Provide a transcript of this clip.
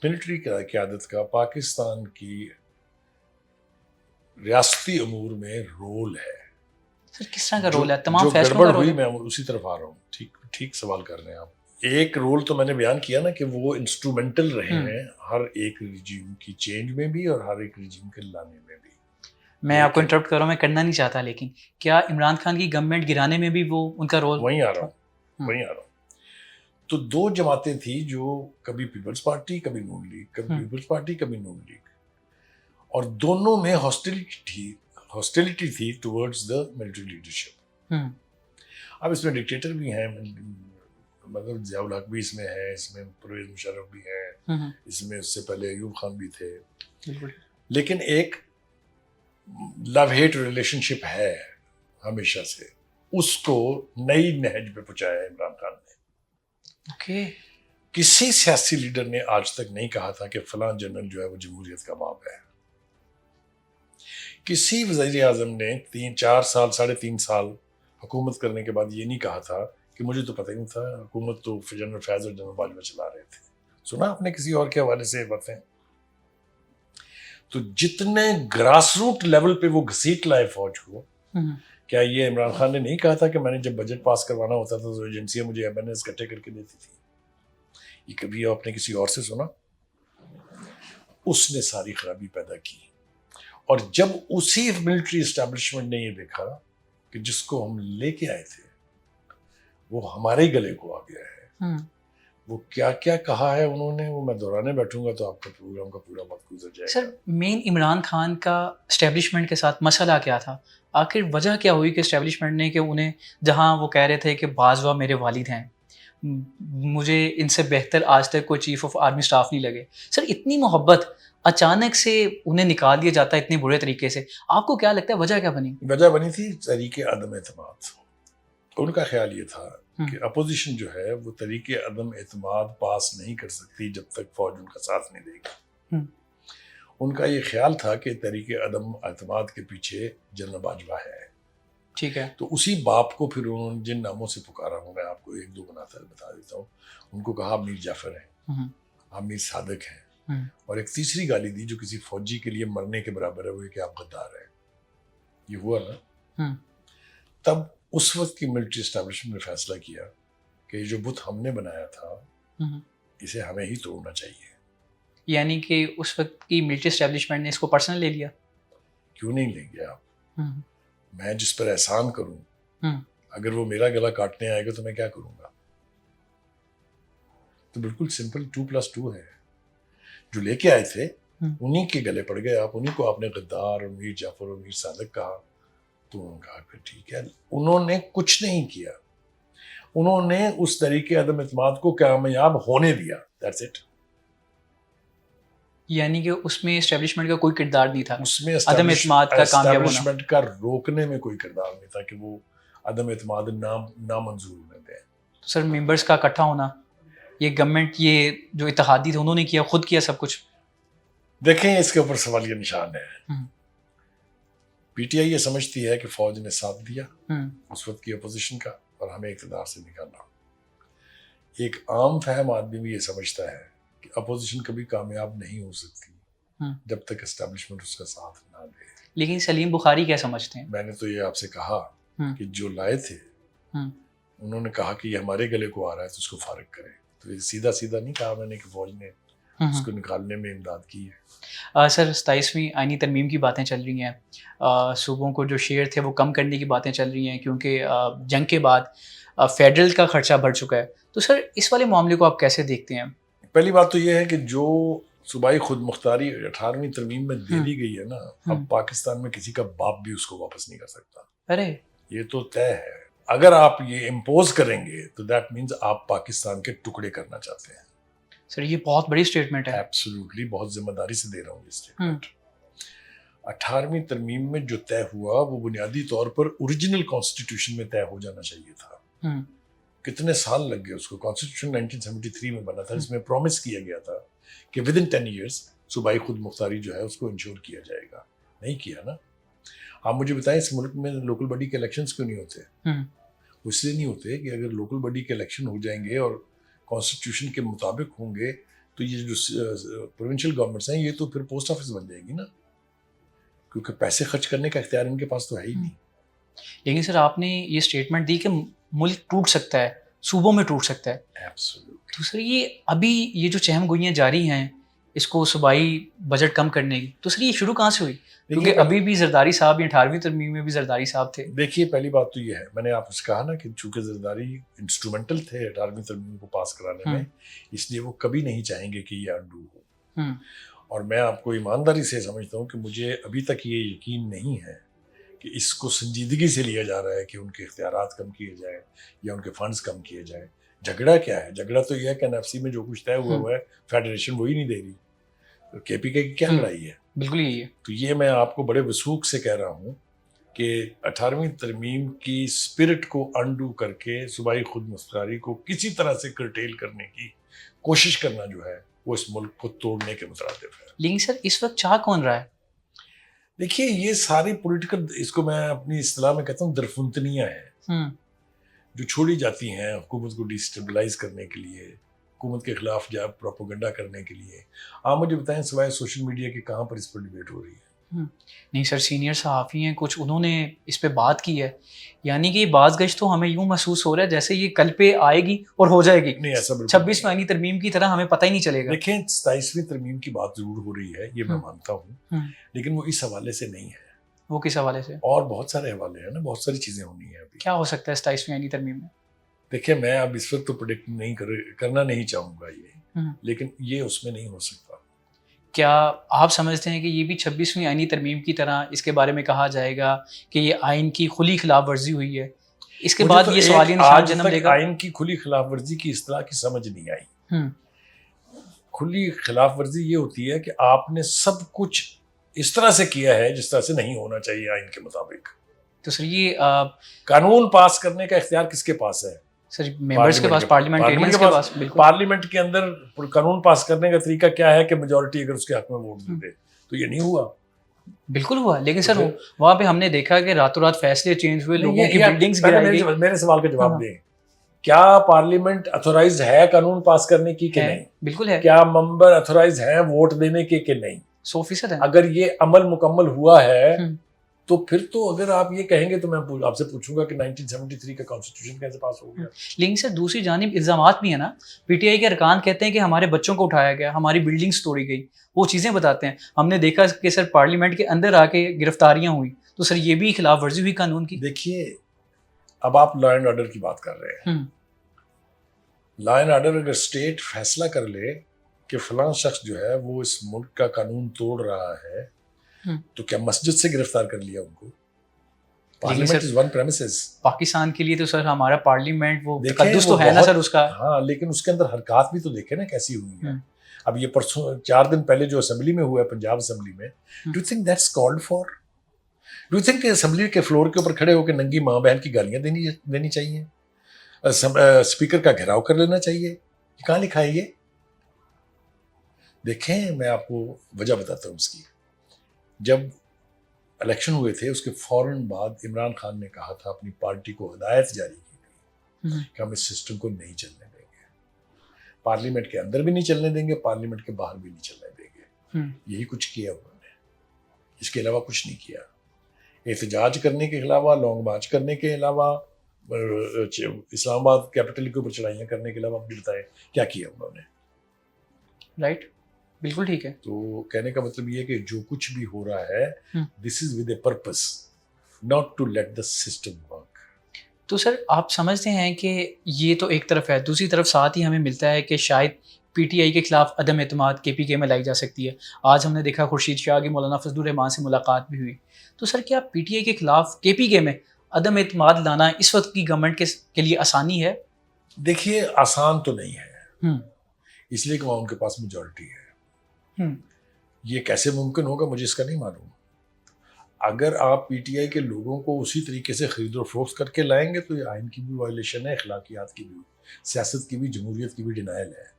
Military قیادت کا پاکستان کی ریاستی امور میں رول ہے. سر کس طرح کا رول ہے؟ تمام جو فیصلوں گڑبڑ کا رول ہوئی ہے؟ میں اسی طرف آ رہا ہوں. ٹھیک سوال کر رہے ہیں آپ. ایک رول تو میں نے بیان کیا نا کہ وہ انسٹرومنٹل رہے ہیں ہر ایک رجیم کی چینج میں بھی اور ہر ایک رجیم کے لانے میں بھی. میں آپ کو انٹرپٹ کر رہا ہوں، میں کرنا نہیں چاہتا، لیکن کیا عمران خان کی گورنمنٹ گرانے میں بھی وہ ان کا رول؟ وہیں آ رہا ہوں. تو دو جماعتیں تھیں جو کبھی پیپلز پارٹی کبھی نون لیگ، کبھی پیپلز پارٹی کبھی نون لیگ، اور دونوں میں ہاسٹیلٹی تھی ٹورڈز دا ملٹری لیڈرشپ. اب اس میں ڈکٹیٹر بھی ہیں، مطلب ضیاء الحق بھی اس میں ہے، اس میں پرویز مشرف بھی ہے، اس میں اس سے پہلے ایوب خان بھی تھے. لیکن ایک لو ہیٹ ریلیشن شپ ہے ہمیشہ سے. اس کو نئی نہج پہ پہنچایا ہے عمران خان نے. کسی سیاسی لیڈر نے آج تک نہیں کہا تھا کہ فلاں جنرل جو ہے وہ جمہوریت کا باپ ہے. کسی وزیر اعظم نے 4 سال 3.5 سال حکومت کرنے کے بعد یہ نہیں کہا تھا کہ مجھے تو پتہ ہی نہیں تھا، حکومت تو جنرل فیض اور جنرل باجوہ چلا رہے تھے. سنا آپ نے کسی اور کے حوالے سے باتیں؟ تو جتنے گراس روٹ لیول پہ وہ گھسیٹ لائے فوج کو، کیا یہ عمران خان نے نہیں کہا تھا کہ میں نے جب بجٹ پاس کروانا ہوتا تھا تو ایجنسیاں مجھے ایم این ایز اکٹھے کر کے دیتی تھی؟ یہ کبھی آپ نے کسی اور سے سنا؟ اس نے ساری خرابی پیدا کی. اور جب اسی ملٹری اسٹیبلشمنٹ نے یہ دیکھا کہ جس کو ہم لے کے آئے تھے وہ ہمارے گلے کو آ گیا ہے، وہ کیا کیا کہا ہے انہوں نے، وہ میں دہرانے بیٹھوں گا تو آپ کا پروگرام کا پورا وقت گزر جائے گا. سر مین عمران خان کا اسٹیبلشمنٹ کے ساتھ مسئلہ کیا تھا؟ آخر وجہ کیا ہوئی کہ اسٹیبلشمنٹ نے، کہ انہیں جہاں وہ کہہ رہے تھے کہ باجوہ میرے والد ہیں، مجھے ان سے بہتر آج تک کوئی چیف آف آرمی اسٹاف نہیں لگے. سر اتنی محبت اچانک سے انہیں نکال دیا جاتا ہے اتنے برے طریقے سے، آپ کو کیا لگتا ہے وجہ کیا بنی؟ وجہ بنی تھی طریقے عدم اعتماد. ان کا خیال یہ تھا کہ اپوزیشن جو ہے وہ طریقے عدم اعتماد پاس نہیں کر سکتی جب تک فوج ان کا ساتھ نہیں دے گی. ان کا یہ خیال تھا کہ طریقے عدم اعتماد کے پیچھے جنرل باجوہ ہے. ٹھیک ہے. تو اسی باپ کو پھر انہوں نے جن ناموں سے پکارا ہوں، میں آپ کو 1-2 بتا دیتا ہوں. ان کو کہا میر جعفر ہیں، آپ میر صادق ہیں، اور ایک تیسری گالی دی جو کسی فوجی کے لیے مرنے کے برابر ہے، وہ کہ آپ غدار ہیں. یہ ہوا نا. تب اس وقت کی ملٹری اسٹیبلشمنٹ نے فیصلہ کیا کہ جو بت ہم نے بنایا تھا اسے ہمیں ہی توڑنا چاہیے. یعنی کہ اس وقت کی ملٹری اسٹیبلشمنٹ نے اس کو پرسنل لے لیا. کیوں نہیں لیں گے آپ؟ میں جس پر احسان کروں اگر وہ میرا گلا کاٹنے آئے گا تو میں کیا کروں گا؟ تو بالکل سمپل 2+2 ہے. جو لے کے آئے تھے انہی کے گلے پڑ گئے آپ، انہی کو آپ نے غدار اور میر جعفر اور میر صادق کہا. تو انہوں نے کہا پھر ٹھیک ہے. انہوں نے کچھ نہیں کیا، انہوں نے اس طریقے عدم اعتماد کو کامیاب ہونے دیا. That's it. یعنی کہ اس میں اسٹیبلشمنٹ کا کوئی کردار نہیں تھا، اس میں عدم اعتماد کا کامیاب ہونا، اسٹیبلشمنٹ کا روکنے میں کوئی کردار نہیں تھا کہ وہ عدم اعتماد نامنظور ہونے دیں. تو سر ممبرس کا اکٹھا ہونا، یہ گورنمنٹ، یہ جو اتحادی تھے انہوں نے کیا، خود کیا سب کچھ؟ دیکھیں اس کے اوپر سوالیہ نشان ہے. پی ٹی آئی یہ سمجھتی ہے کہ فوج نے ساتھ دیا اس وقت کی اپوزیشن کا اور ہمیں اقتدار سے نکالنا. ایک عام فہم آدمی بھی یہ سمجھتا ہے کہ اپوزیشن کبھی کامیاب نہیں ہو سکتی جب تک اسٹیبلشمنٹ اس کا ساتھ نہ دے. لیکن سلیم بخاری کیا سمجھتے ہیں؟ میں نے تو یہ آپ سے کہا کہ جو لائے تھے انہوں نے کہا کہ یہ ہمارے گلے کو آ رہا ہے تو اس کو فارغ کریں. تو یہ سیدھا نہیں کہا میں نے کہ فوج نے اس کو نکالنے میں امداد کی ہے. سر 27ویں آئینی ترمیم کی باتیں چل رہی ہیں، صوبوں کو جو شیئر تھے وہ کم کرنے کی باتیں چل رہی ہیں کیونکہ جنگ کے بعد فیڈرل کا خرچہ بڑھ چکا ہے. تو سر اس والے معاملے کو آپ کیسے دیکھتے ہیں؟ پہلی بات تو یہ ہے کہ جو صوبائی خود مختاری 18ویں ترمیم میں دے دی گئی ہے نا، اب پاکستان میں کسی کا باپ بھی اس کو واپس نہیں کر سکتا. ارے یہ تو طے ہے. اگر آپ یہ امپوز کریں گے تو دیٹ مینز آپ پاکستان کے ٹکڑے کرنا چاہتے ہیں. سر یہ بہت بڑی اسٹیٹمنٹ ہے. ایبسولوٹلی، بہت ذمہ داری سے دے رہا ہوں یہ اسٹیٹمنٹ. 18ویں ترمیم میں جو طے ہوا وہ بنیادی طور پر اوریجنل کانسٹیٹیوشن میں طے ہو جانا چاہیے تھا. کتنے سال لگ گئے اس کو؟ کانسٹیٹیوشن 1973 میں بنا تھا، جس میں پرومس کیا گیا تھا کہ ود ان 10 ایئرس صوبائی خود مختاری جو ہے اس کو انشور کیا جائے گا. نہیں کیا نا. آپ مجھے بتائیں اس ملک میں لوکل باڈی کے الیکشنز کیوں نہیں ہوتے؟ وہ اس لیے نہیں ہوتے کہ اگر لوکل باڈی کے الیکشن ہو جائیں گے اور کانسٹیٹیوشن کے مطابق ہوں گے تو یہ جو پروونشل گورنمنٹس ہیں یہ تو پھر پوسٹ آفس بن جائے گی نا، کیونکہ پیسے خرچ کرنے کا اختیار ان کے پاس تو ہے ہی نہیں. لیکن سر آپ نے یہ اسٹیٹمنٹ دی کہ ملک ٹوٹ سکتا ہے، صوبوں میں ٹوٹ سکتا ہے. Absolutely. تو سر یہ ابھی یہ جو چہم گوئیاں جاری ہیں اس کو صوبائی بجٹ کم کرنے کی، تو سر یہ شروع کہاں سے ہوئی؟ کیونکہ ابھی بھی زرداری صاحب 18ویں ترمیم میں بھی زرداری صاحب تھے. دیکھیے پہلی بات تو یہ ہے، میں نے آپ سے کہا نا کہ چونکہ زرداری انسٹرومنٹل تھے 18ویں ترمیم کو پاس کرانے میں، اس لیے وہ کبھی نہیں چاہیں گے کہ یہ انڈو ہو. اور میں آپ کو ایمانداری سے سمجھتا ہوں کہ مجھے ابھی تک یہ یقین نہیں ہے کہ اس کو سنجیدگی سے لیا جا رہا ہے کہ ان کے اختیارات کم کیے جائیں یا ان کے فنڈز کم کیے جائیں. جھگڑا کیا ہے؟ جھگڑا تو یہ ہے کہ NFC میں جو کچھ طے ہوا ہے فیڈریشن وہی نہیں دے رہی. KPK کی کیا لڑائی ہے؟ بالکل یہی ہے. تو یہ میں آپ کو بڑے وثوق سے کہہ رہا ہوں کہ 18ویں ترمیم کی اسپرٹ کو انڈو کر کے صوبائی خود مختاری کو کسی طرح سے کرٹیل کرنے کی کوشش کرنا جو ہے وہ اس ملک کو توڑنے کے مترادف ہے. لیکن سر اس وقت چاہ کون رہا ہے؟ دیکھیے یہ ساری پولیٹیکل، اس کو میں اپنی اصطلاح میں کہتا ہوں درفنتنیاں ہیں جو چھوڑی جاتی ہیں حکومت کو ڈیسٹیبلائز کرنے کے لیے، حکومت کے خلاف جا پروپیگنڈا کرنے کے لیے. آپ مجھے بتائیں سوائے سوشل میڈیا کے کہاں پر اس پر ڈیبیٹ ہو رہی ہے؟ نہیں سر، سینئر صحافی ہیں کچھ، انہوں نے اس پہ بات کی ہے. یعنی کہ بعض گشت تو ہمیں یوں محسوس ہو رہا ہے جیسے یہ کل پہ آئے گی اور ہو جائے گی. نہیں ایسا بالکل 26ویں آئینی ترمیم کی طرح ہمیں پتہ ہی نہیں چلے گا. دیکھیں 27ویں ترمیم کی بات ضرور ہو رہی ہے، یہ میں مانتا ہوں، لیکن وہ اس حوالے سے نہیں ہے. وہ کس حوالے سے؟ اور بہت سارے حوالے ہیں نا، بہت ساری چیزیں ہونی ہیں ابھی. کیا ہو سکتا ہے 27ویں آئینی ترمیم میں؟ دیکھیں میں اب اس وقت تو پریڈکٹ نہیں کرنا نہیں چاہوں گا یہ، لیکن یہ اس میں نہیں ہو سکتا. کیا آپ سمجھتے ہیں کہ یہ بھی 26ویں آئینی ترمیم کی طرح اس کے بارے میں کہا جائے گا کہ یہ آئین کی کھلی خلاف ورزی ہوئی ہے، اس کے بعد یہ سوالیہ نشان جنم لے گا؟ آئین کی کھلی خلاف ورزی کی اصطلاح کی سمجھ نہیں آئی. کھلی خلاف ورزی یہ ہوتی ہے کہ آپ نے سب کچھ اس طرح سے کیا ہے جس طرح سے نہیں ہونا چاہیے آئین کے مطابق. تو سر یہ قانون پاس کرنے کا اختیار کس کے پاس ہے؟ سر ممبرز کے پاس، پارلیمنٹیرینز کے پاس. بالکل. پارلیمنٹ کے اندر قانون پاس کرنے کا طریقہ کیا ہے کہ میجورٹی اگر اس کے حق میں ووٹ دے دے. تو یہ نہیں ہوا. بالکل ہوا، لیکن سر وہاں پہ ہم نے دیکھا کہ راتوں رات فیصلے چینج ہوئے، لوگوں کی بلڈنگز گرائی گئی. میرے سوال کا جواب دیں، کیا پارلیمنٹ اتھورائزڈ ہے قانون پاس کرنے کی کہ نہیں؟ بالکل ہے. کیا ممبر اتھورائزڈ ہیں ووٹ دینے کے کہ نہیں؟ 100% ہے. اگر یہ عمل مکمل ہوا ہے تو پھر تو اگر آپ یہ کہیں گے تو میں آپ سے پوچھوں گا کہ 1973 کا کانسٹیٹیوشن کیسے پاس ہو گیا؟ لیکن سر دوسری جانب الزامات بھی ہیں نا. PTI کے ارکان کہتے ہیں کہ ہمارے بچوں کو اٹھایا گیا، ہماری بلڈنگز توڑی گئی، وہ چیزیں بتاتے ہیں. ہم نے دیکھا کہ سر پارلیمنٹ کے اندر آ کے گرفتاریاں ہوئی، تو سر یہ بھی خلاف ورزی ہوئی قانون کی. دیکھیے اب آپ لا اینڈ آرڈر کی بات کر رہے ہیں. لا اینڈ آرڈر اگر اسٹیٹ فیصلہ کر لے کہ فلاں شخص جو ہے وہ اس ملک کا قانون توڑ رہا ہے تو کیا مسجد سے گرفتار کر لیا ان کو؟ Parliament is one premises. Pakistan کے لیے تو سر ہمارا پارلیمنٹ وہ تقدس تو ہے نا سر اس کا. ہاں لیکن اس کے اندر حرکات بھی تو دیکھیں نا کیسی ہوئی ہیں. اب یہ پرسوں 4 دن پہلے جو اسمبلی میں ہوا ہے پنجاب اسمبلی میں، do you think that's called for? Do you think کہ اسمبلی کے فلور کے اوپر کھڑے ہو کے ننگی ماں بہن کی گالیاں دینی چاہیے؟ اسپیکر کا گھیراؤ کر لینا چاہیے؟ یہ کہاں لکھا ہے یہ؟ دیکھیں میں آپ کو وجہ بتاتا ہوں اس کی. جب الیکشن ہوئے تھے اس کے فوراً بعد عمران خان نے کہا تھا، اپنی پارٹی کو ہدایت جاری کی گئی کہ ہم اس سسٹم کو نہیں چلنے دیں گے، پارلیمنٹ کے اندر بھی نہیں چلنے دیں گے، پارلیمنٹ کے باہر بھی نہیں چلنے دیں گے. یہی کچھ کیا انہوں نے، اس کے علاوہ کچھ نہیں کیا. احتجاج کرنے کے علاوہ، لانگ مارچ کرنے کے علاوہ، اسلام آباد کیپٹل کے اوپر چڑھائیاں کرنے کے علاوہ مجھے بتائیں کیا کیا انہوں نے؟ رائٹ، بالکل ٹھیک ہے. تو کہنے کا مطلب یہ ہے کہ جو کچھ بھی ہو رہا ہے this is with a purpose, not to let the system work. تو سر آپ سمجھتے ہیں کہ یہ تو ایک طرف ہے، دوسری طرف ساتھ ہی ہمیں ملتا ہے کہ شاید PTI کے خلاف عدم اعتماد KPK میں لائی جا سکتی ہے. آج ہم نے دیکھا خورشید شاہ کی مولانا فضل الرحمان سے ملاقات بھی ہوئی. تو سر کیا PTI کے خلاف KPK میں عدم اعتماد لانا اس وقت کی گورنمنٹ کے لیے آسانی ہے؟ دیکھیے آسان تو نہیں ہے، اس لیے کہ وہاں ان کے پاس میجورٹی ہے. یہ کیسے ممکن ہوگا مجھے اس کا نہیں معلوم. اگر آپ PTI کے لوگوں کو اسی طریقے سے خرید و فروخت کر کے لائیں گے تو یہ آئین کی بھی وائلیشن ہے، اخلاقیات کی بھی، سیاست کی بھی، جمہوریت کی بھی ڈینائل ہے.